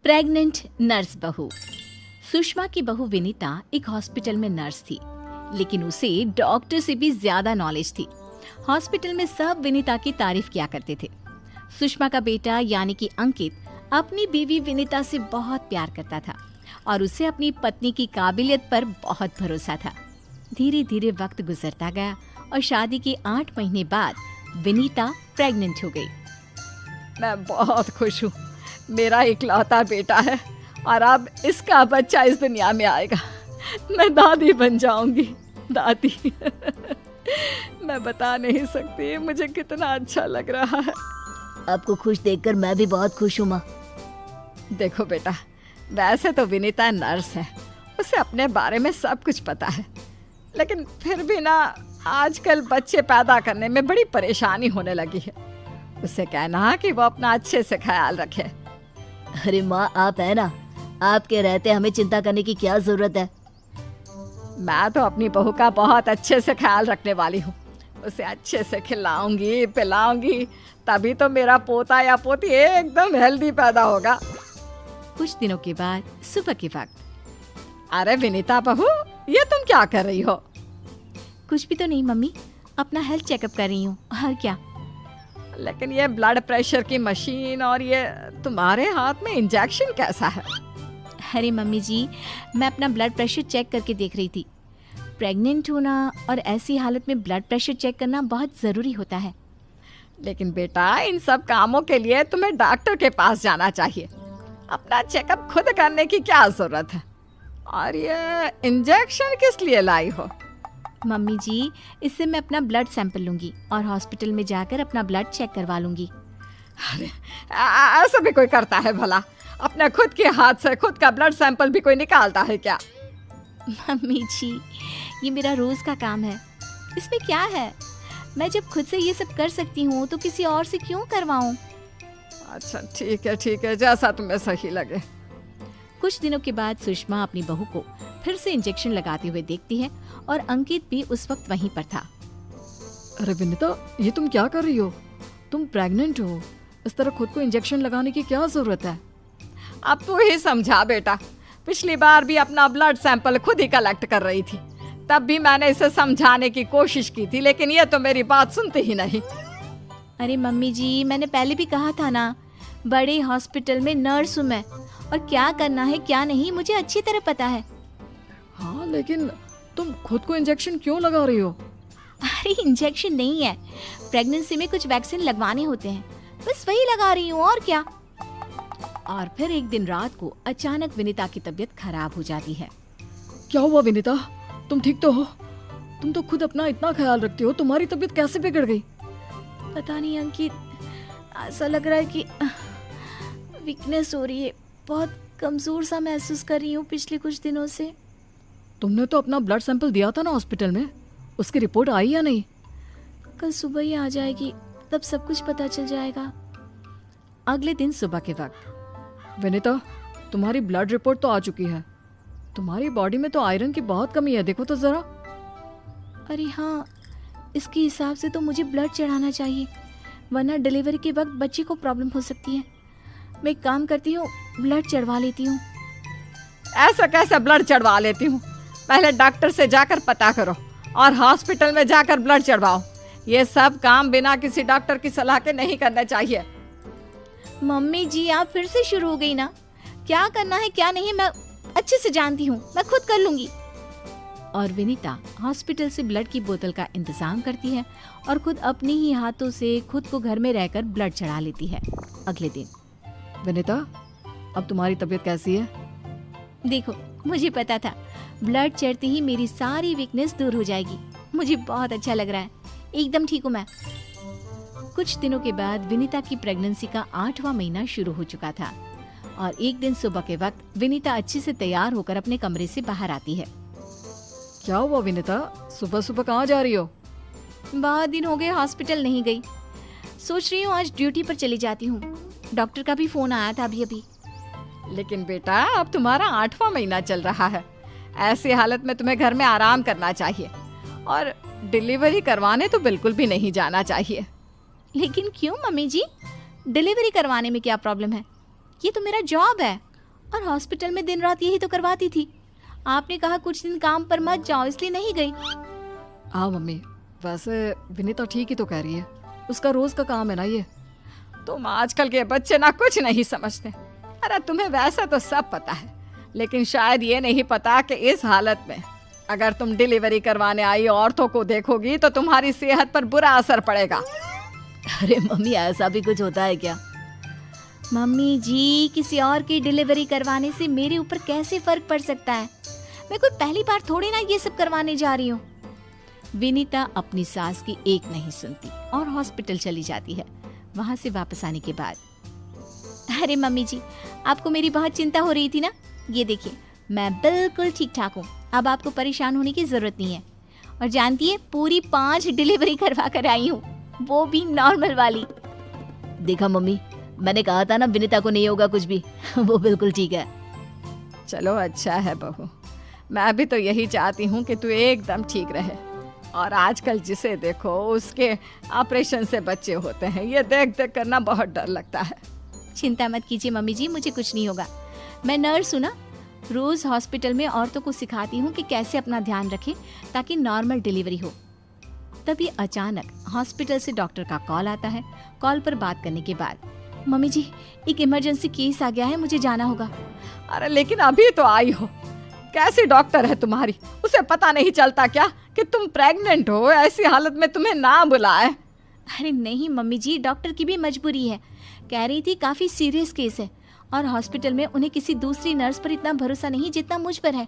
Pregnant nurse बहू। सुषमा की बहू विनीता एक हॉस्पिटल में नर्स थी, लेकिन उसे डॉक्टर से भी ज्यादा नॉलेज थी। हॉस्पिटल में सब विनीता की तारीफ किया करते थे। सुषमा का बेटा यानी कि अंकित अपनी बीवी विनीता से बहुत प्यार करता था और उसे अपनी पत्नी की काबिलियत पर बहुत भरोसा था। धीरे धीरे वक्त गुजरता गया और शादी के 8 महीने बाद विनीता प्रेग्नेंट हो गई। मैं बहुत खुश हूँ। मेरा इकलौता बेटा है और अब इसका बच्चा इस दुनिया में आएगा। मैं दादी बन जाऊंगी। दादी मैं बता नहीं सकती मुझे कितना अच्छा लग रहा है। आपको खुश देखकर मैं भी बहुत खुश हूँ माँ। देखो बेटा, वैसे तो विनीता नर्स है, उसे अपने बारे में सब कुछ पता है, लेकिन फिर भी ना आजकल बच्चे पैदा करने में बड़ी परेशानी होने लगी है। उसे कहना कि वो अपना अच्छे से ख्याल रखे। अरे माँ, आप है ना, आपके रहते हमें चिंता करने की क्या जरूरत है। मैं तो अपनी बहू का बहुत अच्छे से ख्याल रखने वाली हूँ। उसे अच्छे से खिलाऊंगी पिलाऊंगी, तभी तो मेरा पोता या पोती एकदम हेल्दी पैदा होगा। कुछ दिनों के बाद सुबह के वक्त। अरे विनीता बहू, ये तुम क्या कर रही हो? कुछ भी तो नहीं मम्मी, अपना हेल्थ चेकअप कर रही हूँ। और क्या? लेकिन ये ब्लड प्रेशर की मशीन और ये तुम्हारे हाथ में इंजेक्शन कैसा है? अरे मम्मी जी, मैं अपना ब्लड प्रेशर चेक करके देख रही थी। प्रेग्नेंट होना और ऐसी हालत में ब्लड प्रेशर चेक करना बहुत ज़रूरी होता है। लेकिन बेटा, इन सब कामों के लिए तुम्हें डॉक्टर के पास जाना चाहिए। अपना चेकअप खुद करने की क्या ज़रूरत है? और ये इंजेक्शन किस लिए लाई हो? मम्मी जी, इससे मैं अपना ब्लड सैंपल लूंगी और हॉस्पिटल में जाकर अपना ब्लड चेक करवा लूंगी। अरे ऐसा भी कोई करता है भला? अपने खुद के हाथ से खुद का ब्लड सैंपल भी कोई निकालता है क्या? मम्मी जी, ये मेरा रोज का काम है, इसमें क्या है? मैं जब खुद से ये सब कर सकती हूँ तो किसी और से क्यों करवाऊँ? अच्छा ठीक है, जैसा तुम्हें सही लगे। कुछ दिनों के बाद सुषमा अपनी बहू को फिर से इंजेक्शन लगाते हुए देखती है और अंकित भी उस वक्त वहीं पर था। अरे विनीता, ये तुम क्या कर रही हो? तुम प्रेग्नेंट हो, इस तरह खुद को इंजेक्शन लगाने की क्या जरूरत है? अब तू ही समझा बेटा। पिछली बार भी अपना ब्लड सैंपल खुद ही कलेक्ट कर रही थी, तब भी मैंने इसे समझाने की कोशिश की थी, लेकिन ये तो मेरी बात सुनती ही नहीं। अरे मम्मी जी, मैंने पहले भी कहा था ना, बड़े हॉस्पिटल में नर्स हूँ मैं, और क्या करना है क्या नहीं मुझे अच्छी तरह पता है। हाँ, लेकिन तुम खुद को इंजेक्शन क्यों लगा रही हो? अरे इंजेक्शन नहीं है, प्रेगनेंसी में कुछ वैक्सीन लगवाने होते हैं, बस वही लगा रही हूँ, और क्या। और फिर एक दिन रात को अचानक विनीता की तबीयत खराब हो जाती है। क्या हुआ विनीता? तुम ठीक तो हो? तुम तो खुद अपना इतना ख्याल रखती हो, तुम्हारी तबीयत कैसे बिगड़ गई? पता नहीं अंकित, ऐसा लग रहा है कि वीकनेस हो रही है, बहुत कमजोर सा महसूस कर रही हूँ पिछले कुछ दिनों से। तुमने तो अपना ब्लड सैंपल दिया था ना हॉस्पिटल में, उसकी रिपोर्ट आई या नहीं? कल सुबह ही आ जाएगी, तब सब कुछ पता चल जाएगा। अगले दिन सुबह के वक्त। विनीता, तुम्हारी ब्लड रिपोर्ट तो आ चुकी है। तुम्हारी बॉडी में तो आयरन की बहुत कमी है, देखो तो जरा। अरे हाँ, इसके हिसाब से तो मुझे ब्लड चढ़ाना चाहिए, वरना डिलीवरी के वक्त बच्चे को प्रॉब्लम हो सकती है। मैं एक काम करती हूँ, ब्लड चढ़वा लेती हूँ। ऐसा कैसे ब्लड चढ़वा लेती हूँ? पहले डॉक्टर से जाकर पता करो और हॉस्पिटल में जाकर ब्लड चढ़वाओ। ये सब काम बिना किसी डॉक्टर की सलाह के नहीं करना चाहिए। मम्मी जी, आप फिर से शुरू हो गई ना। क्या करना है क्या नहीं मैं अच्छे से जानती हूँ, मैं खुद कर लूंगी। और विनीता हॉस्पिटल से ब्लड की बोतल का इंतजाम करती है और खुद अपने ही हाथों से खुद को घर में रहकर ब्लड चढ़ा लेती है। अगले दिन। विनीता, अब तुम्हारी तबीयत कैसी है? देखो, मुझे पता था ब्लड चढ़ते ही मेरी सारी वीकनेस दूर हो जाएगी। मुझे बहुत अच्छा लग रहा है, एकदम ठीक हूँ मैं। कुछ दिनों के बाद विनीता की प्रेगनेंसी का 8वां महीना शुरू हो चुका था और एक दिन सुबह के वक्त विनीता अच्छे से तैयार होकर अपने कमरे से बाहर आती है। क्या हुआ विनीता, सुबह सुबह कहाँ जा रही हो? बहुत दिन हो गए हॉस्पिटल नहीं गई, सोच रही हूँ आज ड्यूटी पर चली जाती हूँ। डॉक्टर का भी फोन आया था अभी अभी। लेकिन बेटा, अब तुम्हारा 8वां महीना चल रहा है, ऐसी हालत में तुम्हें घर में आराम करना चाहिए और डिलीवरी करवाने तो बिल्कुल भी नहीं जाना चाहिए। लेकिन क्यों मम्मी जी, डिलीवरी करवाने में क्या प्रॉब्लम है? ये तो मेरा जॉब है। और हॉस्पिटल में दिन रात यही तो करवाती थी। आपने कहा कुछ दिन काम पर मत जाओ, इसलिए नहीं गई। हाँ मम्मी, वैसे विनीता ठीक ही तो कह रही है, उसका रोज का काम है ना ये। तुम आजकल के बच्चे ना कुछ नहीं समझते। अरे तुम्हें वैसा तो सब पता है, लेकिन शायद ये नहीं पता कि इस हालत में अगर तुम डिलीवरी करवाने आई औरतों को देखोगी तो तुम्हारी सेहत पर बुरा असर पड़ेगा। अरे मम्मी, ऐसा भी कुछ होता है क्या? मम्मी जी, किसी और की डिलीवरी करवाने से मेरे ऊपर कैसे फर्क पड़ सकता है? मैं कोई पहली बार थोड़ी ना ये सब करवाने जा रही हूँ। विनीता अपनी सास की एक नहीं सुनती और हॉस्पिटल चली जाती है। वहां से वापस आने के बाद, अरे मम्मी जी, आपको मेरी बहुत चिंता हो रही थी ना? ये देखिए, मैं बिल्कुल ठीक ठाक हूँ, अब आपको परेशान होने की जरूरत नहीं है। और जानती है, पूरी 5 डिलीवरी करवा कर आई हूँ, वो भी नॉर्मल वाली। देखा मम्मी, मैंने कहा था ना विनीता को नहीं होगा कुछ भी। वो बिल्कुल ठीक है। चलो अच्छा है बहू, मैं भी तो यही चाहती हूँ कि तू एकदम ठीक रहे। और आजकल जिसे देखो उसके ऑपरेशन से बच्चे होते हैं, ये देख देख करना बहुत डर लगता है। चिंता मत कीजिए मम्मी जी, मुझे कुछ नहीं होगा। मैं नर्स हूँ ना, रोज हॉस्पिटल में औरतों को सिखाती हूँ कि कैसे अपना ध्यान रखें ताकि नॉर्मल डिलीवरी हो। तभी अचानक हॉस्पिटल से डॉक्टर का कॉल आता है। कॉल पर बात करने के बाद, मम्मी जी, एक इमरजेंसी केस आ गया है, मुझे जाना होगा। अरे लेकिन अभी तो आई हो, कैसी डॉक्टर है तुम्हारी? उसे पता नहीं चलता क्या कि तुम प्रेग्नेंट हो? ऐसी हालत में तुम्हें ना बुलाए। अरे नहीं मम्मी जी, डॉक्टर की भी मजबूरी है। कह रही थी काफी सीरियस केस है और हॉस्पिटल में उन्हें किसी दूसरी नर्स पर इतना भरोसा नहीं जितना मुझ पर है।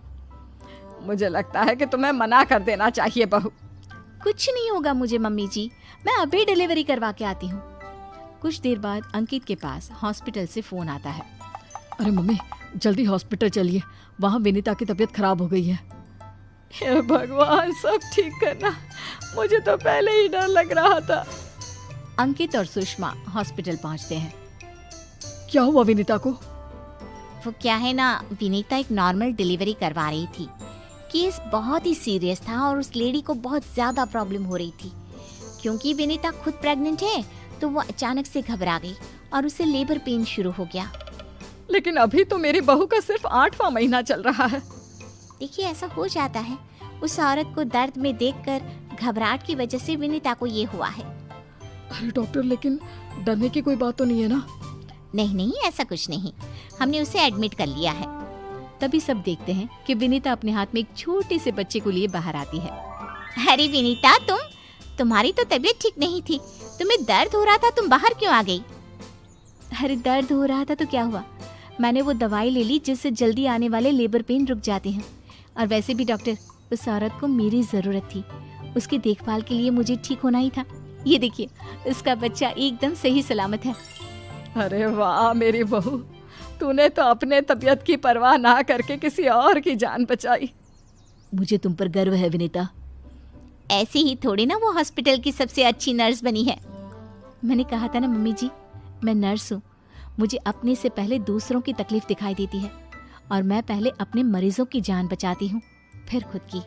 मुझे लगता है कि तुम्हें मना कर देना चाहिए बहू। कुछ नहीं होगा मुझे मम्मी जी, मैं अभी डिलीवरी करवा के आती हूँ। कुछ देर बाद अंकित के पास हॉस्पिटल से फोन आता है। अरे मम्मी, जल्दी हॉस्पिटल चलिए, वहाँ विनीता की तबीयत खराब हो गई है। हे भगवान, सब ठीक करना, मुझे तो पहले ही डर लग रहा था। अंकित और सुषमा हॉस्पिटल पहुंचते हैं। क्या हुआ विनीता को? वो क्या है ना, विनीता एक नॉर्मल डिलीवरी करवा रही थी। केस बहुत ही सीरियस था और उस लेडी को बहुत ज्यादा प्रॉब्लम हो रही थी। क्योंकि विनीता खुद प्रेग्नेंट है तो वो अचानक से घबरा गई और उसे लेबर पेन शुरू हो गया। लेकिन अभी तो मेरी बहू का सिर्फ 8वां महीना चल रहा है। देखिए, ऐसा हो जाता है। उस औरत को दर्द में देखकर घबराहट की वजह से विनीता को ये हुआ है। अरे डॉक्टर, लेकिन डरने की कोई बात तो नहीं है ना? नहीं नहीं, ऐसा कुछ नहीं, हमने उसे एडमिट कर लिया है। तभी सब देखते हैं कि विनीता अपने हाथ में एक छोटे से बच्चे को लिए बाहर आती है। अरे विनीता, तुम्हारी तो तबीयत ठीक नहीं थी, तुम्हें दर्द हो रहा था, तुम बाहर क्यों आ गई? अरे दर्द हो रहा था तो क्या हुआ, मैंने वो दवाई ले ली जिससे जल्दी आने वाले लेबर पेन रुक जाते हैं। और वैसे भी डॉक्टर, उस औरत को मेरी जरूरत थी, उसकी देखभाल के लिए मुझे ठीक होना ही था। ये देखिए, उसका बच्चा एकदम सही सलामत है। अरे वाह मेरी बहू, तूने तो अपने तबीयत की परवाह ना करके किसी और की जान बचाई। मुझे तुम पर गर्व है विनीता। ऐसे ही थोड़ी ना वो हॉस्पिटल की सबसे अच्छी नर्स बनी है। मैंने कहा था ना मम्मी जी, मैं नर्स हूँ, मुझे अपने से पहले दूसरों की तकलीफ दिखाई देती है और मैं पहले अपने मरीजों की जान बचाती हूँ, फिर खुद की।